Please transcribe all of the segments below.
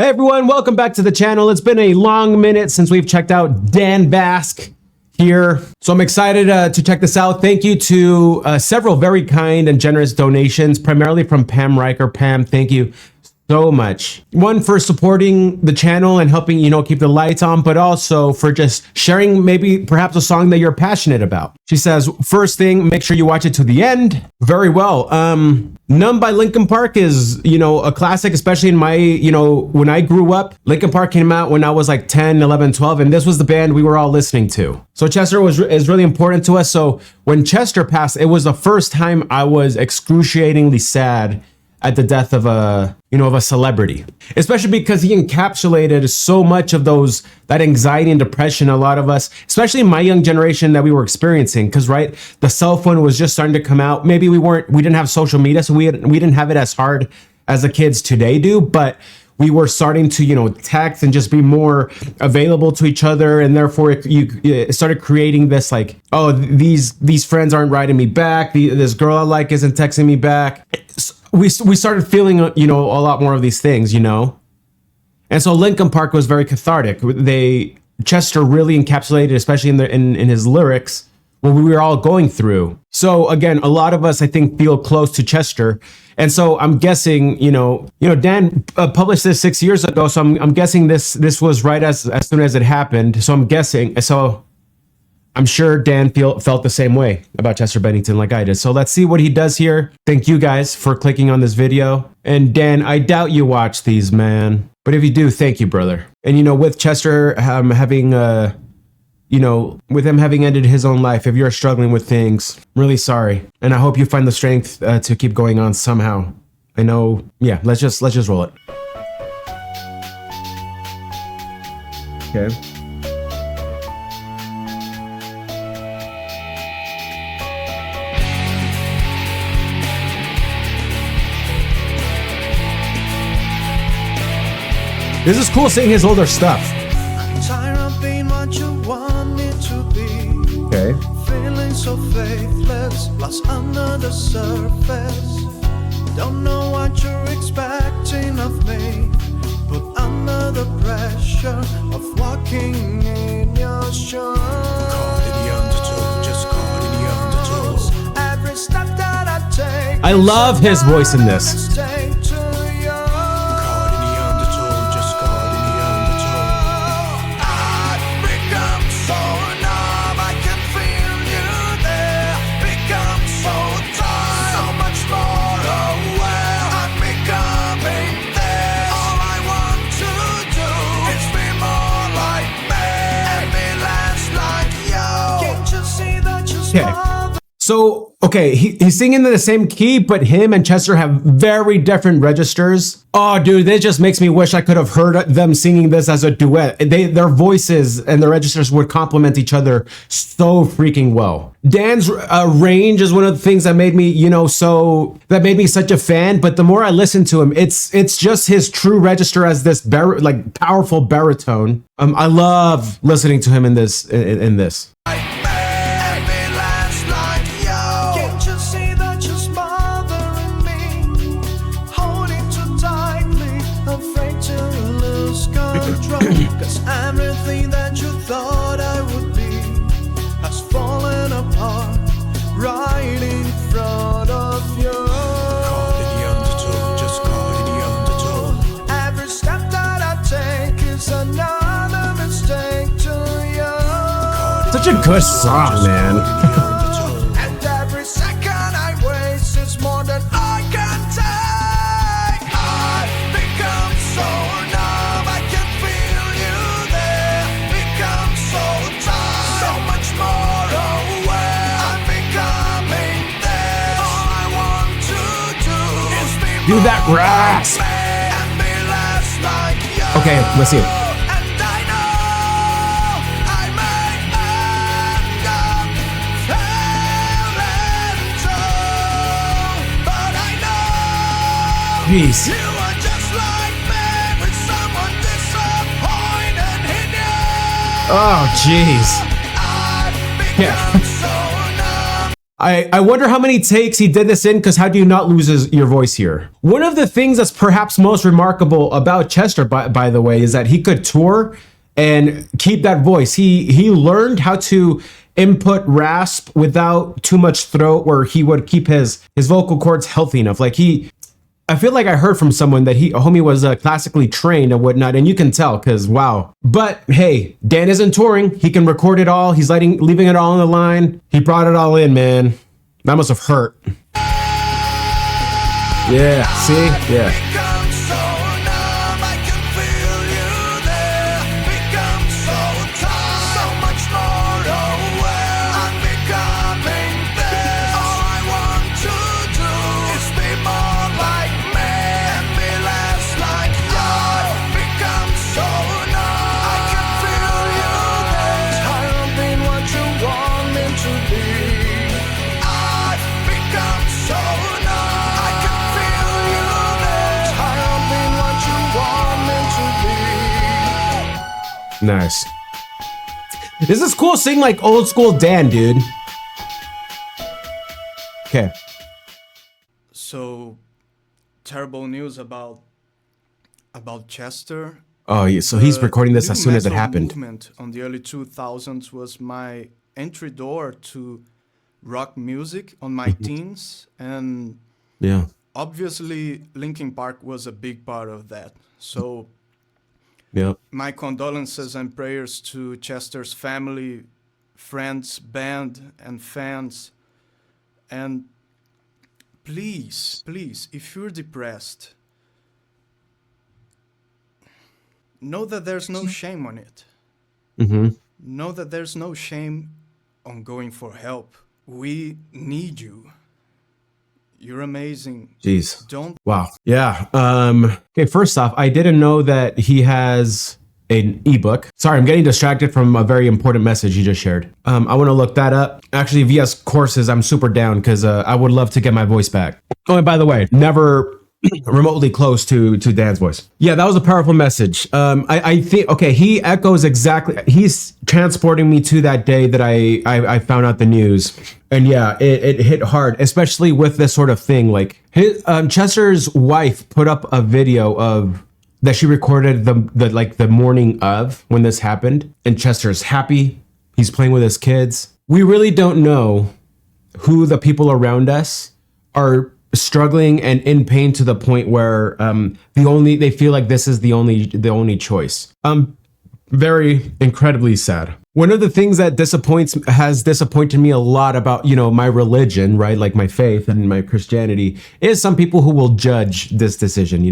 Hey everyone, welcome back to the channel. It's been a long minute since we've checked out Dan Vasc here. So I'm excited to check this out. Thank you to several very kind and generous donations, primarily from Pam Riker. Pam, thank you so much. One, for supporting the channel and helping, keep the lights on, but also for just sharing maybe perhaps a song that you're passionate about. She says, first thing, make sure you watch it to the end. Very well. Numb by Linkin Park is, a classic, especially in my, when I grew up. Linkin Park came out when I was like 10, 11, 12, and this was the band we were all listening to. So Chester is really important to us. So when Chester passed, it was the first time I was excruciatingly sad at the death of a celebrity, especially because he encapsulated so much of that anxiety and depression a lot of us, especially in my young generation, that we were experiencing. Because right, the cell phone was just starting to come out. Maybe we didn't have social media, so we didn't have it as hard as the kids today do, but we were starting to text and just be more available to each other, and therefore it started creating this like, oh, these friends aren't writing me back, this girl I like isn't texting me back. We started feeling a lot more of these things, and so Linkin Park was very cathartic. Chester really encapsulated, especially in his lyrics, what we were all going through. So again, a lot of us, I think, feel close to Chester, and so I'm guessing, Dan published this 6 years ago, so I'm guessing this was right as soon as it happened. So I'm sure Dan felt the same way about Chester Bennington like I did. So let's see what he does here. Thank you guys for clicking on this video. And Dan, I doubt you watch these, man. But if you do, thank you, brother. And with Chester having ended his own life, if you're struggling with things, I'm really sorry. And I hope you find the strength to keep going on somehow. I know, yeah, let's just roll it. Okay. This is cool seeing his older stuff. I'm tired of being what you want me to be. Okay. Feeling so faithless, lost under the surface. Don't know what you're expecting of me, but under the pressure of walking in your shoes. Caught in the undertow, just caught in the undertow. Every step that I take, I love his voice in this. So, okay, he's singing in the same key, but him and Chester have very different registers. Oh, dude, this just makes me wish I could have heard them singing this as a duet. Their voices and their registers would complement each other so freaking well. Dan's range is one of the things that made me, such a fan. But the more I listen to him, it's just his true register as this powerful baritone. I love listening to him in this. Cause everything that you thought I would be has fallen apart right in front of you. Caught in the undertow, just caught in the undertow. Every step that I take is another mistake to you. Such a good song, man. And every second I waste is more than I can take. I've become so numb, I can feel you there. Become so tired, so much more aware. I'm becoming there. All I want to do is be Do that rasp. and be less like you. Okay, let's see it. And I know I may end up failing too, but I know Jeez. you are just like me, with someone disappointed in you. Oh, jeez. I've become Yeah. so I wonder how many takes he did this in, because how do you not lose your voice here? One of the things that's perhaps most remarkable about Chester, by the way, is that he could tour and keep that voice. He learned how to input rasp without too much throat, where he would keep his vocal cords healthy enough. Like I feel like I heard from someone that homie was classically trained and whatnot, and you can tell, because wow. But hey, Dan isn't touring. He can record it all. He's leaving it all on the line. He brought it all in, man. That must have hurt. Yeah, see? Yeah. Become so numb, I can feel you there. Become so tired, so much more aware. I'm becoming this. All I want to do is be more like me and be less like you. I've become so numb, I can feel you there. Tired of being what you want me to be. I've become so numb, I can feel you there. Tired of being what you want me to be. Nice. This is cool seeing like old school Dan, dude. Okay. So, terrible news about Chester. Oh, yeah, so he's recording this New as soon as it metal happened. Movement on the early 2000s was my entry door to rock music on my teens, and Yeah. obviously Linkin Park was a big part of that. So Yeah. my condolences and prayers to Chester's family, friends, band, and fans. And please, if you're depressed, know that there's no shame on it. Mm-hmm. Know that there's no shame on going for help. We need you. You're amazing. Jeez. Don't Wow. Yeah. Okay, first off, I didn't know that he has an ebook. Sorry, I'm getting distracted from a very important message he just shared. I want to look that up. Actually, VS courses, I'm super down, because I would love to get my voice back. Oh, and by the way, never remotely close to Dan's voice. Yeah, that was a powerful message. I think, okay, he echoes exactly, he's transporting me to that day that I found out the news. And yeah, it hit hard, especially with this sort of thing. Like Chester's wife put up a video of that she recorded the morning of when this happened, and Chester's happy. He's playing with his kids. We really don't know who the people around us are struggling and in pain to the point where they feel like this is the only choice. Very incredibly sad. One of the things that has disappointed me a lot about, my religion, right? Like my faith and my Christianity, is some people who will judge this decision,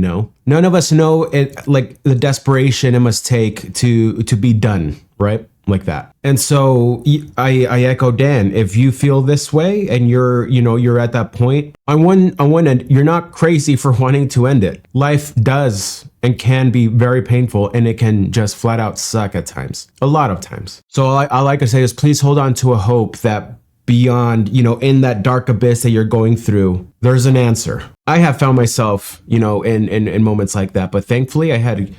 None of us know it, like the desperation it must take to be done, right? Like that. And so I echo Dan. If you feel this way and you're at that point, on one end, you're not crazy for wanting to end it. Life does and can be very painful, and it can just flat out suck at times, a lot of times. So all I like to say is, please hold on to a hope that beyond, in that dark abyss that you're going through, there's an answer. I have found myself, in moments like that, but thankfully I had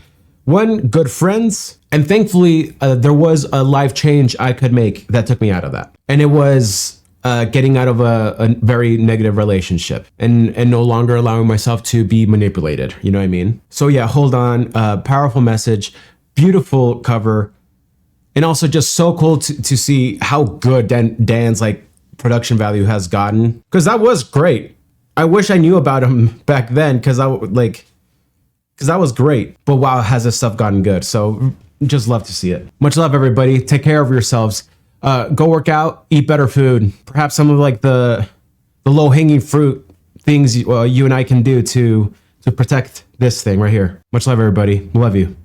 good friends, and thankfully there was a life change I could make that took me out of that. And it was getting out of a very negative relationship and no longer allowing myself to be manipulated. You know what I mean? So yeah, hold on. Powerful message, beautiful cover, and also just so cool to see how good Dan's like production value has gotten, because that was great. I wish I knew about him back then, because that was great. But wow, has this stuff gotten good? So just love to see it. Much love, everybody. Take care of yourselves. Go work out, eat better food. Perhaps some of like the low-hanging fruit things you and I can do to protect this thing right here. Much love, everybody. Love you.